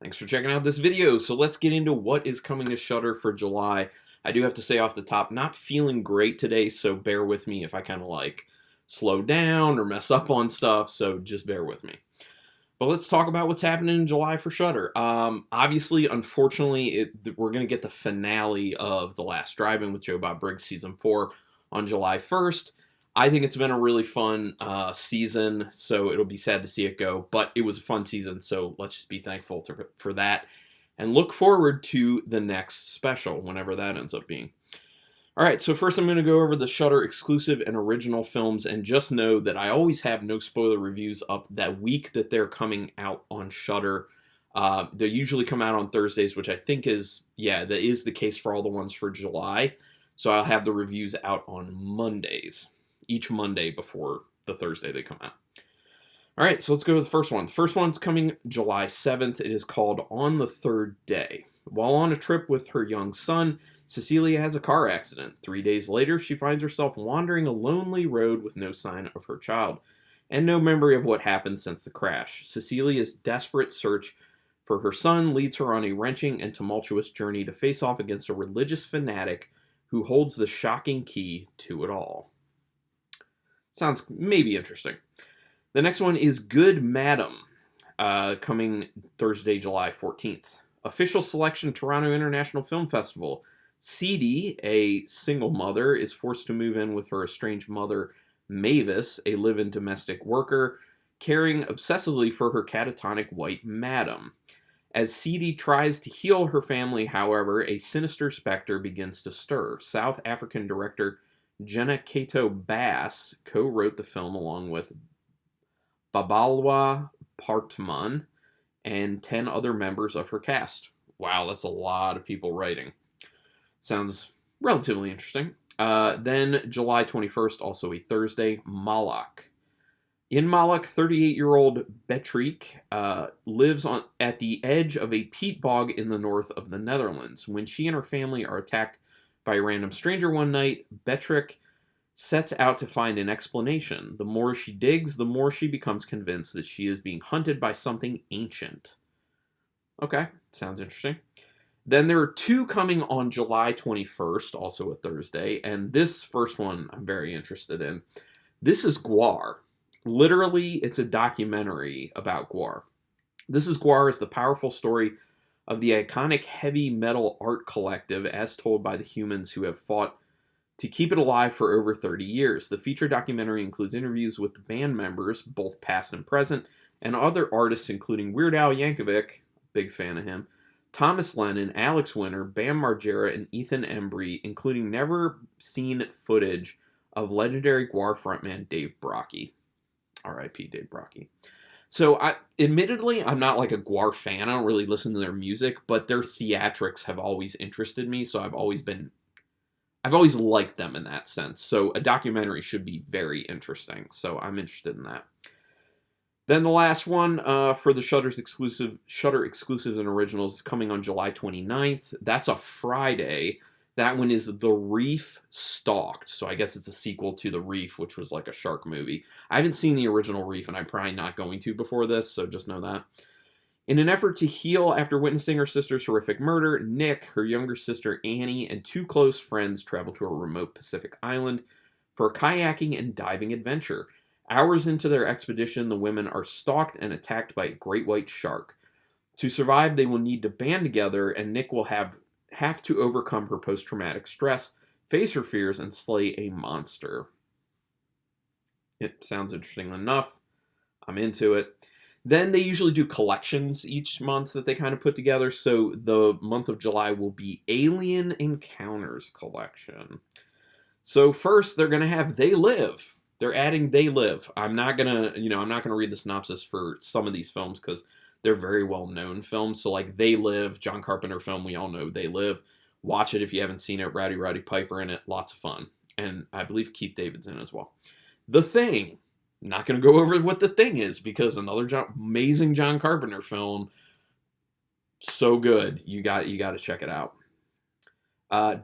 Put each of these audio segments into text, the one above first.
Thanks for checking out this video. So let's get into what is coming to Shudder for July. I do have to say off the top, not feeling great today, so bear with me if I kind of like slow down or mess up on stuff, so just bear with me. But let's talk about what's happening in July for Shudder. Obviously, unfortunately, we're going to get the finale of The Last Drive-In with Joe Bob Briggs Season 4 on July 1st. I think it's been a really fun season, so it'll be sad to see it go, but it was a fun season, so let's just be thankful for that, and look forward to the next special, whenever that ends up being. Alright, so first I'm going to go over the Shudder exclusive and original films, and just know that I always have no spoiler reviews up that week that they're coming out on Shudder. They usually come out on Thursdays, which I think is, that is the case for all the ones for July, so I'll have the reviews out on Mondays. Each Monday before the Thursday they come out. Alright, so let's go to the first one. The first one's coming July 7th. It is called On the Third Day. While on a trip with her young son, Cecilia has a car accident. 3 days later, she finds herself wandering a lonely road with no sign of her child, and no memory of what happened since the crash. Cecilia's desperate search for her son leads her on a wrenching and tumultuous journey to face off against a religious fanatic who holds the shocking key to it all. Sounds maybe interesting. The next one is Good Madam, coming Thursday, July 14th. Official selection, Toronto International Film Festival. Seedy, a single mother, is forced to move in with her estranged mother, Mavis, a live-in domestic worker, caring obsessively for her catatonic white madam. As Seedy tries to heal her family, however, a sinister specter begins to stir. South African director Jenna Kato Bass co-wrote the film along with Babalwa Partman and 10 other members of her cast. Wow, that's a lot of people writing. Sounds relatively interesting. Then July 21st, also a Thursday, Malak. In Malak, 38-year-old Betriek lives at the edge of a peat bog in the north of the Netherlands. When she and her family are attacked by a random stranger one night, Betriek sets out to find an explanation. The more she digs, the more she becomes convinced that she is being hunted by something ancient. Okay, sounds interesting. Then there are two coming on July 21st, also a Thursday, and this first one I'm very interested in. This is Gwar. Literally, it's a documentary about Gwar. This is Gwar is the powerful story of the iconic heavy metal art collective as told by the humans who have fought to keep it alive for over 30 years. The feature documentary includes interviews with the band members, both past and present, and other artists including Weird Al Yankovic, big fan of him, Thomas Lennon, Alex Winter, Bam Margera, and Ethan Embry, including never-seen footage of legendary Gwar frontman Dave Brockie. R.I.P. Dave Brockie. So, admittedly, I'm not like a Gwar fan. I don't really listen to their music, but their theatrics have always interested me, so I've always liked them in that sense. So, a documentary should be very interesting. So, I'm interested in that. Then the last one for the Shudder exclusives and originals is coming on July 29th. That's a Friday. That one is The Reef Stalked. So I guess it's a sequel to The Reef, which was like a shark movie. I haven't seen the original Reef, and I'm probably not going to before this, so just know that. In an effort to heal after witnessing her sister's horrific murder, Nick, her younger sister Annie, and two close friends travel to a remote Pacific island for a kayaking and diving adventure. Hours into their expedition, the women are stalked and attacked by a great white shark. To survive, they will need to band together, and Nick will have to overcome her post-traumatic stress, face her fears, and slay a monster. It sounds interesting enough. I'm into it. Then they usually do collections each month that they kind of put together. So the month of July will be Alien Encounters collection. So first they're going to have They Live. They're adding They Live. I'm not going to read the synopsis for some of these films because they're very well-known films. So like They Live, John Carpenter film, we all know They Live. Watch it if you haven't seen it. Roddy Piper in it. Lots of fun. And I believe Keith David's in it as well. The Thing. Not going to go over what The Thing is because another amazing John Carpenter film. So good. You got to check it out.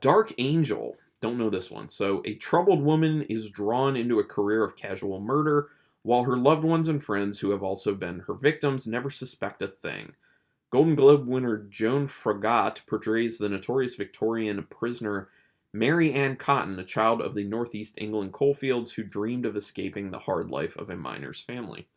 Dark Angel. Don't know this one. So, a troubled woman is drawn into a career of casual murder, while her loved ones and friends who have also been her victims never suspect a thing. Golden Globe winner Joan Fragatt portrays the notorious Victorian prisoner Mary Ann Cotton, a child of the Northeast England coalfields who dreamed of escaping the hard life of a miner's family.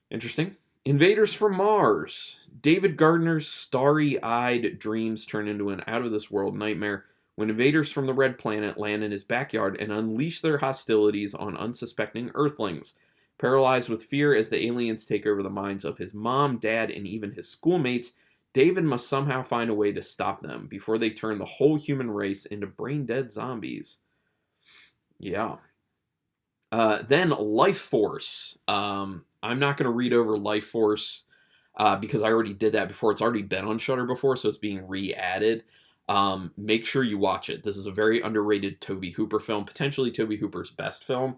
Interesting. Invaders from Mars. David Gardner's starry-eyed dreams turn into an out-of-this-world nightmare when invaders from the Red Planet land in his backyard and unleash their hostilities on unsuspecting Earthlings. Paralyzed with fear as the aliens take over the minds of his mom, dad, and even his schoolmates, David must somehow find a way to stop them before they turn the whole human race into brain-dead zombies. Yeah. Then Life Force. I'm not going to read over Life Force because I already did that before. It's already been on Shudder before, so it's being re-added. Make sure you watch it. This is a very underrated Tobe Hooper film, potentially Tobe Hooper's best film.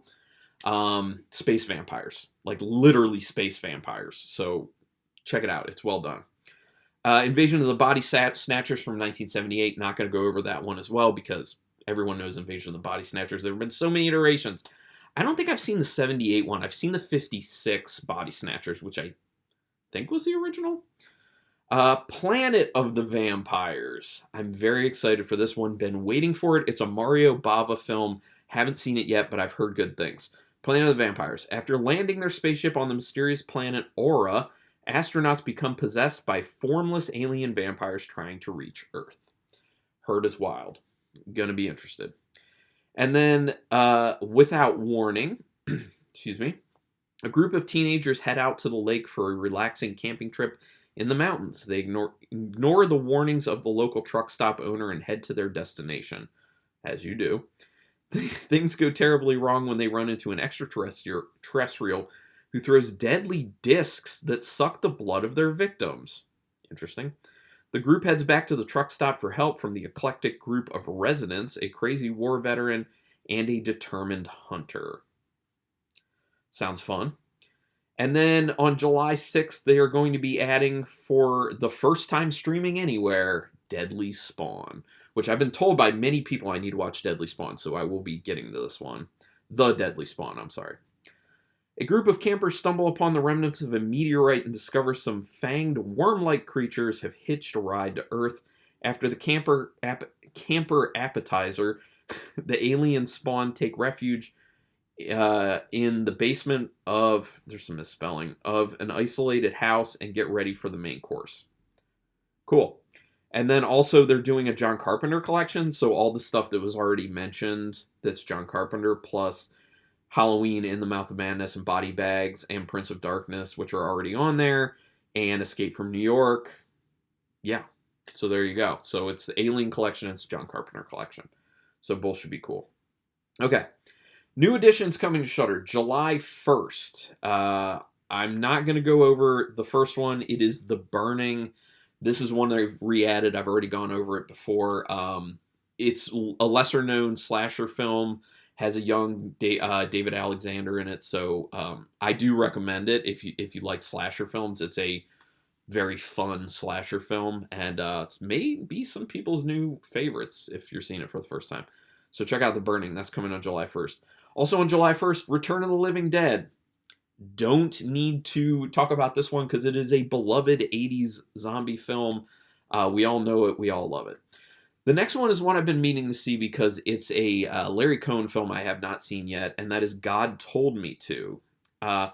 Space vampires, like literally space vampires. So check it out. It's well done. Invasion of the Body Snatchers from 1978. Not going to go over that one as well because everyone knows Invasion of the Body Snatchers. There have been so many iterations. I don't think I've seen the 78 one. I've seen the 56 Body Snatchers, which I think was the original. Planet of the Vampires. I'm very excited for this one. Been waiting for it. It's a Mario Bava film. Haven't seen it yet, but I've heard good things. Planet of the Vampires. After landing their spaceship on the mysterious planet Aura, astronauts become possessed by formless alien vampires trying to reach Earth. Heard is wild. Gonna be interested. And then, without warning, excuse me, a group of teenagers head out to the lake for a relaxing camping trip in the mountains. They ignore the warnings of the local truck stop owner and head to their destination, as you do. Things go terribly wrong when they run into an extraterrestrial who throws deadly discs that suck the blood of their victims. Interesting. The group heads back to the truck stop for help from the eclectic group of residents, a crazy war veteran, and a determined hunter. Sounds fun. And then on July 6th, they are going to be adding, for the first time streaming anywhere, Deadly Spawn, which I've been told by many people I need to watch Deadly Spawn, so I will be getting to this one. The Deadly Spawn, I'm sorry. A group of campers stumble upon the remnants of a meteorite and discover some fanged worm-like creatures have hitched a ride to Earth. After the camper appetizer, the alien spawn take refuge in the basement of, there's some misspelling, of an isolated house and get ready for the main course. Cool. And then also they're doing a John Carpenter collection, so all the stuff that was already mentioned that's John Carpenter, plus Halloween, In the Mouth of Madness, and Body Bags, and Prince of Darkness, which are already on there, and Escape from New York. Yeah, so there you go. So it's the Alien collection, it's John Carpenter collection. So both should be cool. Okay. New editions coming to Shudder, July 1st. I'm not going to go over the first one. It is The Burning. This is one they've re-added. I've already gone over it before. It's a lesser-known slasher film. Has a young David Alexander in it, so I do recommend it if you like slasher films. It's a very fun slasher film, and it's may be some people's new favorites if you're seeing it for the first time. So check out The Burning. That's coming on July 1st. Also on July 1st, Return of the Living Dead. Don't need to talk about this one because it is a beloved 80s zombie film. We all know it. We all love it. The next one is one I've been meaning to see because it's a Larry Cohen film I have not seen yet, and that is God Told Me To. A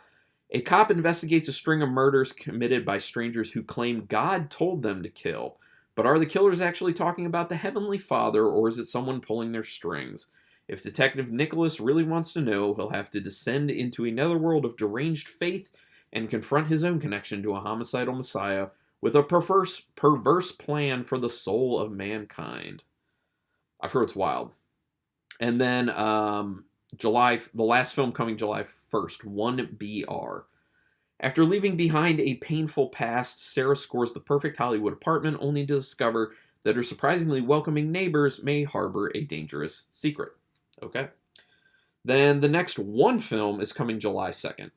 cop investigates a string of murders committed by strangers who claim God told them to kill. But are the killers actually talking about the Heavenly Father, or is it someone pulling their strings? If Detective Nicholas really wants to know, he'll have to descend into another world of deranged faith and confront his own connection to a homicidal messiah with a perverse plan for the soul of mankind. I've heard it's wild. And then the last film coming July 1st, 1BR. After leaving behind a painful past, Sarah scores the perfect Hollywood apartment only to discover that her surprisingly welcoming neighbors may harbor a dangerous secret. Okay. Then the next one film is coming July 2nd.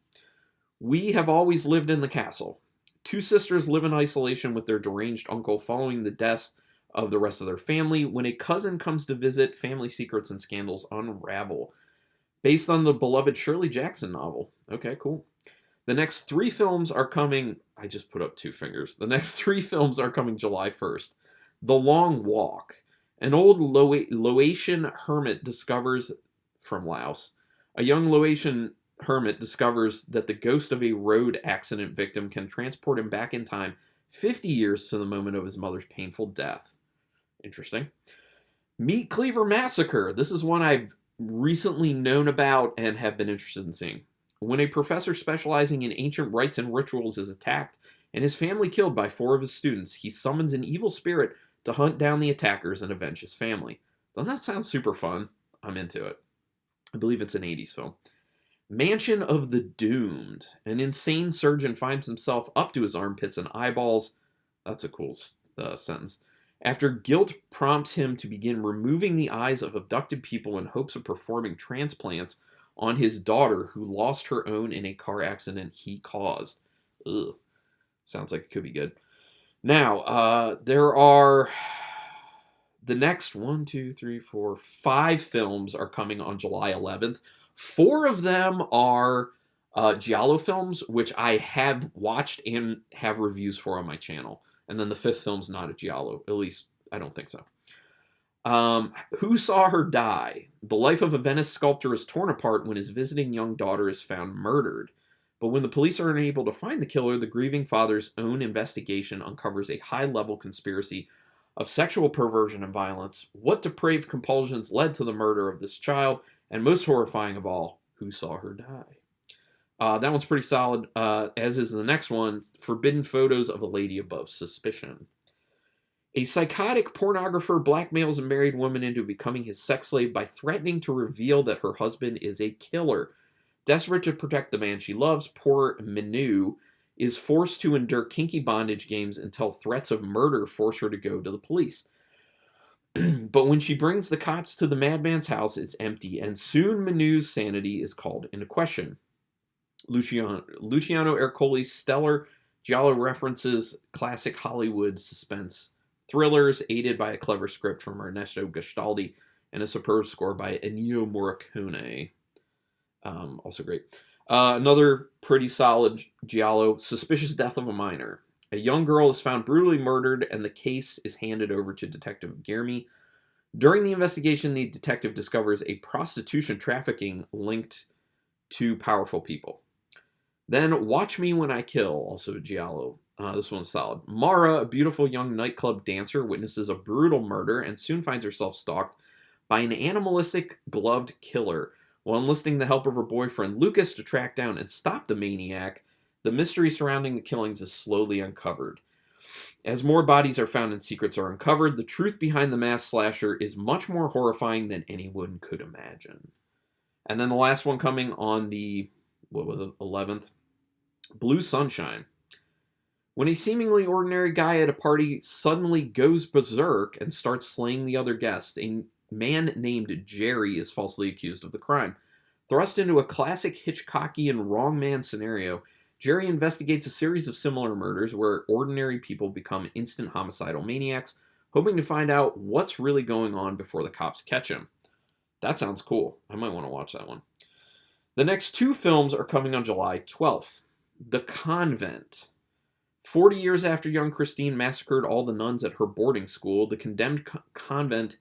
We Have Always Lived in the Castle. Two sisters live in isolation with their deranged uncle following the deaths of the rest of their family. When a cousin comes to visit, family secrets and scandals unravel. Based on the beloved Shirley Jackson novel. Okay, cool. The next three films are coming, I just put up 2 fingers. The next 3 films are coming July 1st. The Long Walk. An old Laotian hermit discovers, from Laos, a young Laotian hermit discovers that the ghost of a road accident victim can transport him back in time 50 years to the moment of his mother's painful death. Interesting. Meet Cleaver Massacre. This is one I've recently known about and have been interested in seeing. When a professor specializing in ancient rites and rituals is attacked and his family killed by 4 of his students, he summons an evil spirit to hunt down the attackers and avenge his family. Doesn't that sound super fun? I'm into it. I believe it's an 80s film. Mansion of the Doomed. An insane surgeon finds himself up to his armpits and eyeballs. That's a cool sentence. After guilt prompts him to begin removing the eyes of abducted people in hopes of performing transplants on his daughter, who lost her own in a car accident he caused. Ugh. Sounds like it could be good. Now, there are the next 5 films are coming on July 11th. 4 of them are Giallo films, which I have watched and have reviews for on my channel. And then the 5th film's not a Giallo. At least, I don't think so. Who Saw Her Die? The life of a Venice sculptor is torn apart when his visiting young daughter is found murdered. But when the police are unable to find the killer, the grieving father's own investigation uncovers a high-level conspiracy of sexual perversion and violence. What depraved compulsions led to the murder of this child? And most horrifying of all, who saw her die? That one's pretty solid, as is the next one, Forbidden Photos of a Lady Above Suspicion. A psychotic pornographer blackmails a married woman into becoming his sex slave by threatening to reveal that her husband is a killer. Desperate to protect the man she loves, poor Minu is forced to endure kinky bondage games until threats of murder force her to go to the police. But when she brings the cops to the madman's house, it's empty, and soon Minu's sanity is called into question. Luciano Ercoli's stellar giallo references classic Hollywood suspense thrillers, aided by a clever script from Ernesto Gastaldi and a superb score by Ennio Morricone. Also great. Another pretty solid giallo, Suspicious Death of a Minor. A young girl is found brutally murdered, and the case is handed over to Detective Guillermi. During the investigation, the detective discovers a prostitution trafficking linked to powerful people. Then Watch Me When I Kill, also giallo. This one's solid. Mara, a beautiful young nightclub dancer, witnesses a brutal murder and soon finds herself stalked by an animalistic gloved killer. While enlisting the help of her boyfriend Lucas to track down and stop the maniac, the mystery surrounding the killings is slowly uncovered. As more bodies are found and secrets are uncovered, the truth behind the mass slasher is much more horrifying than anyone could imagine. And then the last one coming on the, 11th? Blue Sunshine. When a seemingly ordinary guy at a party suddenly goes berserk and starts slaying the other guests, a man named Jerry is falsely accused of the crime. Thrust into a classic Hitchcockian wrong man scenario, Jerry investigates a series of similar murders where ordinary people become instant homicidal maniacs, hoping to find out what's really going on before the cops catch him. That sounds cool. I might want to watch that one. The next 2 films are coming on July 12th. The Convent. 40 years after young Christine massacred all the nuns at her boarding school, the condemned convent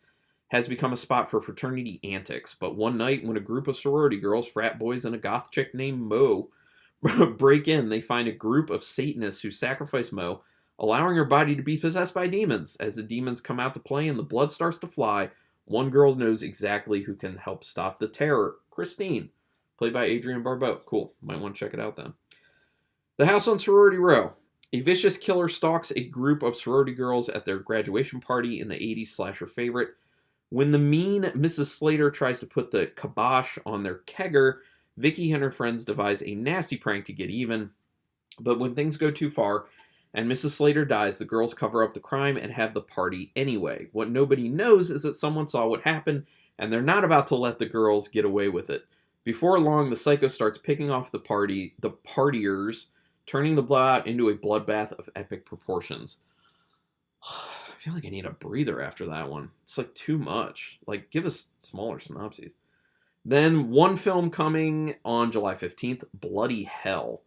has become a spot for fraternity antics. But one night, when a group of sorority girls, frat boys, and a goth chick named Mo break in, they find a group of Satanists who sacrifice Mo, allowing her body to be possessed by demons. As the demons come out to play and the blood starts to fly, one girl knows exactly who can help stop the terror. Christine, played by Adrienne Barbeau. Cool. Might want to check it out then. The House on Sorority Row. A vicious killer stalks a group of sorority girls at their graduation party in the 80s slasher favorite. When the mean Mrs. Slater tries to put the kibosh on their kegger, Vicky and her friends devise a nasty prank to get even. But when things go too far and Mrs. Slater dies, the girls cover up the crime and have the party anyway. What nobody knows is that someone saw what happened, and they're not about to let the girls get away with it. Before long, the psycho starts picking off the partiers, turning the blowout into a bloodbath of epic proportions. I feel like I need a breather after that one. It's like too much. Like, give us smaller synopses. Then one film coming on July 15th, Bloody Hell.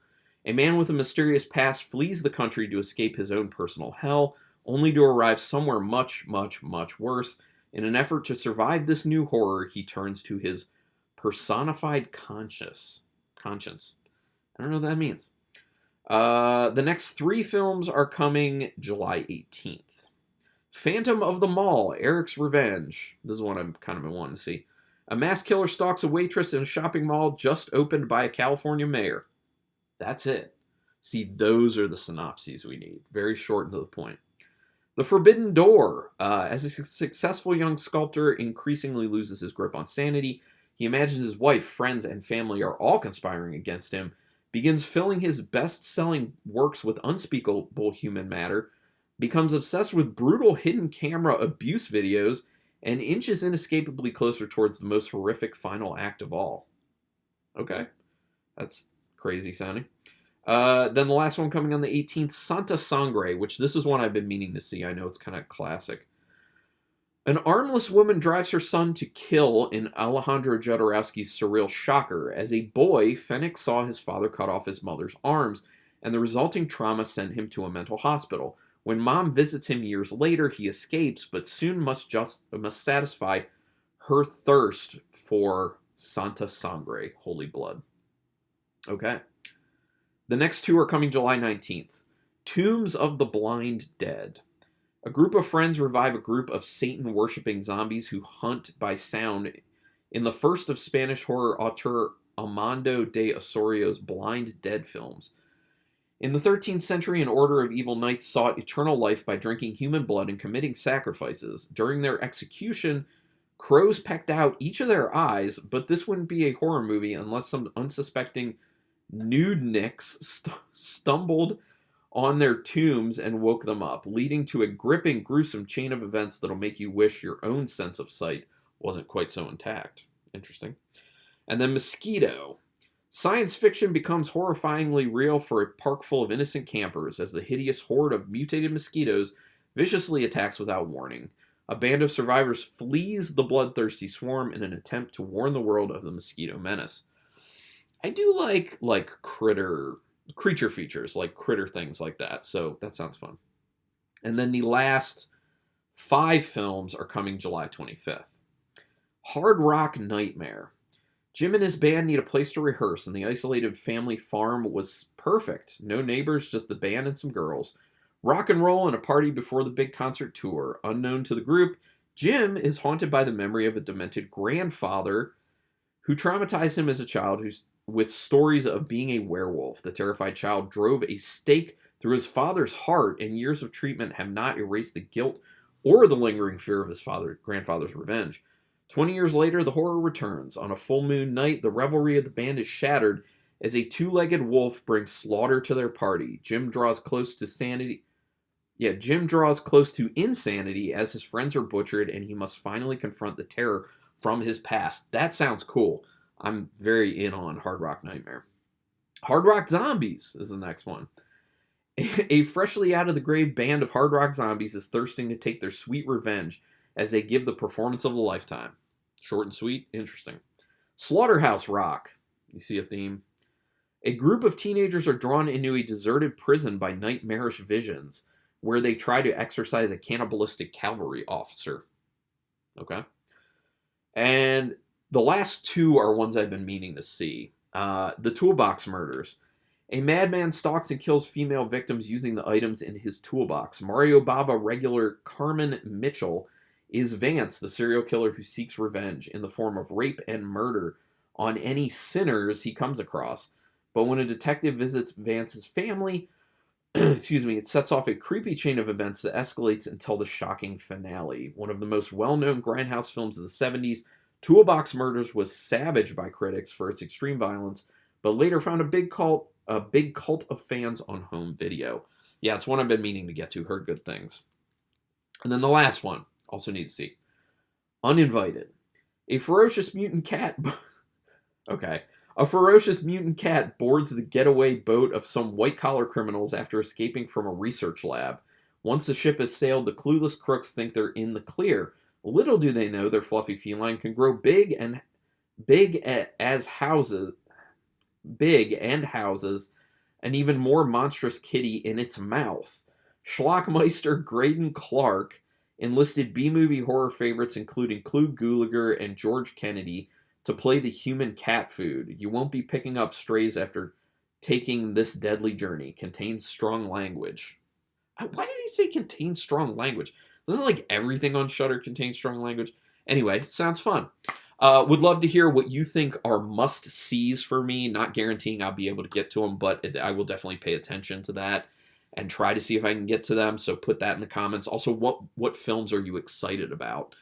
A man with a mysterious past flees the country to escape his own personal hell, only to arrive somewhere much, much, much worse. In an effort to survive this new horror, he turns to his personified conscience. I don't know what that means. The next 3 films are coming July 18th. Phantom of the Mall, Eric's Revenge. This is one I've kind of been wanting to see. A mass killer stalks a waitress in a shopping mall just opened by a California mayor. That's it. See, those are the synopses we need. Very short and to the point. The Forbidden Door. As a successful young sculptor increasingly loses his grip on sanity, he imagines his wife, friends, and family are all conspiring against him, begins filling his best-selling works with unspeakable human matter, becomes obsessed with brutal hidden camera abuse videos, and inches inescapably closer towards the most horrific final act of all. Okay. That's crazy sounding. Then the last one coming on the 18th, Santa Sangre, which this is one I've been meaning to see. I know it's kind of classic. An armless woman drives her son to kill in Alejandro Jodorowsky's surreal shocker. As a boy, Fenix saw his father cut off his mother's arms, and the resulting trauma sent him to a mental hospital. When mom visits him years later, he escapes, but soon must satisfy her thirst for Santa Sangre, holy blood. Okay. The next 2 are coming July 19th. Tombs of the Blind Dead. A group of friends revive a group of Satan-worshipping zombies who hunt by sound in the first of Spanish horror auteur Armando de Osorio's Blind Dead films. In the 13th century, an order of evil knights sought eternal life by drinking human blood and committing sacrifices. During their execution, crows pecked out each of their eyes, but this wouldn't be a horror movie unless some unsuspecting nudenicks stumbled on their tombs and woke them up, leading to a gripping, gruesome chain of events that'll make you wish your own sense of sight wasn't quite so intact. Interesting. And then Mosquito. Science fiction becomes horrifyingly real for a park full of innocent campers as the hideous horde of mutated mosquitoes viciously attacks without warning. A band of survivors flees the bloodthirsty swarm in an attempt to warn the world of the mosquito menace. I do like creature features, like critter things like that, so that sounds fun. And then the last 5 films are coming July 25th. Hard Rock Nightmare. Jim and his band need a place to rehearse, and the isolated family farm was perfect. No neighbors, just the band and some girls. Rock and roll and a party before the big concert tour. Unknown to the group, Jim is haunted by the memory of a demented grandfather who traumatized him as a child with stories of being a werewolf. The terrified child drove a stake through his father's heart, and years of treatment have not erased the guilt or the lingering fear of his grandfather's revenge. 20 years later, the horror returns. On a full moon night, the revelry of the band is shattered as a 2-legged wolf brings slaughter to their party. Jim draws close to insanity as his friends are butchered, and he must finally confront the terror from his past. That sounds cool. I'm very in on Hard Rock Nightmare. Hard Rock Zombies is the next one. A freshly out of the grave band of hard rock zombies is thirsting to take their sweet revenge as they give the performance of a lifetime. Short and sweet, interesting. Slaughterhouse Rock. You see a theme? A group of teenagers are drawn into a deserted prison by nightmarish visions, where they try to exorcise a cannibalistic cavalry officer. Okay. And the last 2 are ones I've been meaning to see. The Toolbox Murders. A madman stalks and kills female victims using the items in his toolbox. Mario Bava regular Carmen Mitchell is Vance, the serial killer who seeks revenge in the form of rape and murder on any sinners he comes across. But when a detective visits Vance's family, it sets off a creepy chain of events that escalates until the shocking finale. One of the most well-known grindhouse films of the 70s, Toolbox Murders was savaged by critics for its extreme violence, but later found a big cult of fans on home video. Yeah, it's one I've been meaning to get to. Heard good things. And then the last one, also need to see. Uninvited. A ferocious mutant cat... okay. A ferocious mutant cat boards the getaway boat of some white-collar criminals after escaping from a research lab. Once the ship has sailed, the clueless crooks think they're in the clear. Little do they know their fluffy feline can grow big and houses an even more monstrous kitty in its mouth. Schlockmeister Graydon Clark enlisted B-movie horror favorites including Clu Gulager and George Kennedy to play the human cat food. You won't be picking up strays after taking this deadly journey. Contains strong language. Why did he say contains strong language? Doesn't like everything on Shudder contain strong language? Anyway, sounds fun. Would love to hear what you think are must-sees for me. Not guaranteeing I'll be able to get to them, but I will definitely pay attention to that and try to see if I can get to them. So put that in the comments. Also, what films are you excited about?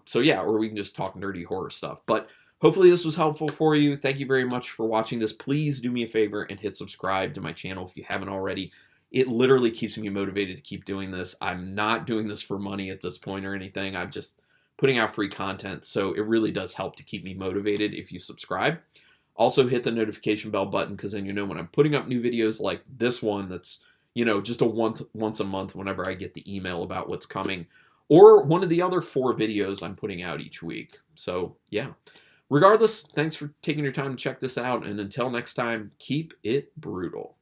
So yeah, or we can just talk nerdy horror stuff. But hopefully this was helpful for you. Thank you very much for watching this. Please do me a favor and hit subscribe to my channel if you haven't already. It literally keeps me motivated to keep doing this. I'm not doing this for money at this point or anything. I'm just putting out free content, so it really does help to keep me motivated if you subscribe. Also, hit the notification bell button, because then you know when I'm putting up new videos like this one that's, you know, just a once a month whenever I get the email about what's coming, or one of the other 4 videos I'm putting out each week. So, yeah. Regardless, thanks for taking your time to check this out, and until next time, keep it brutal.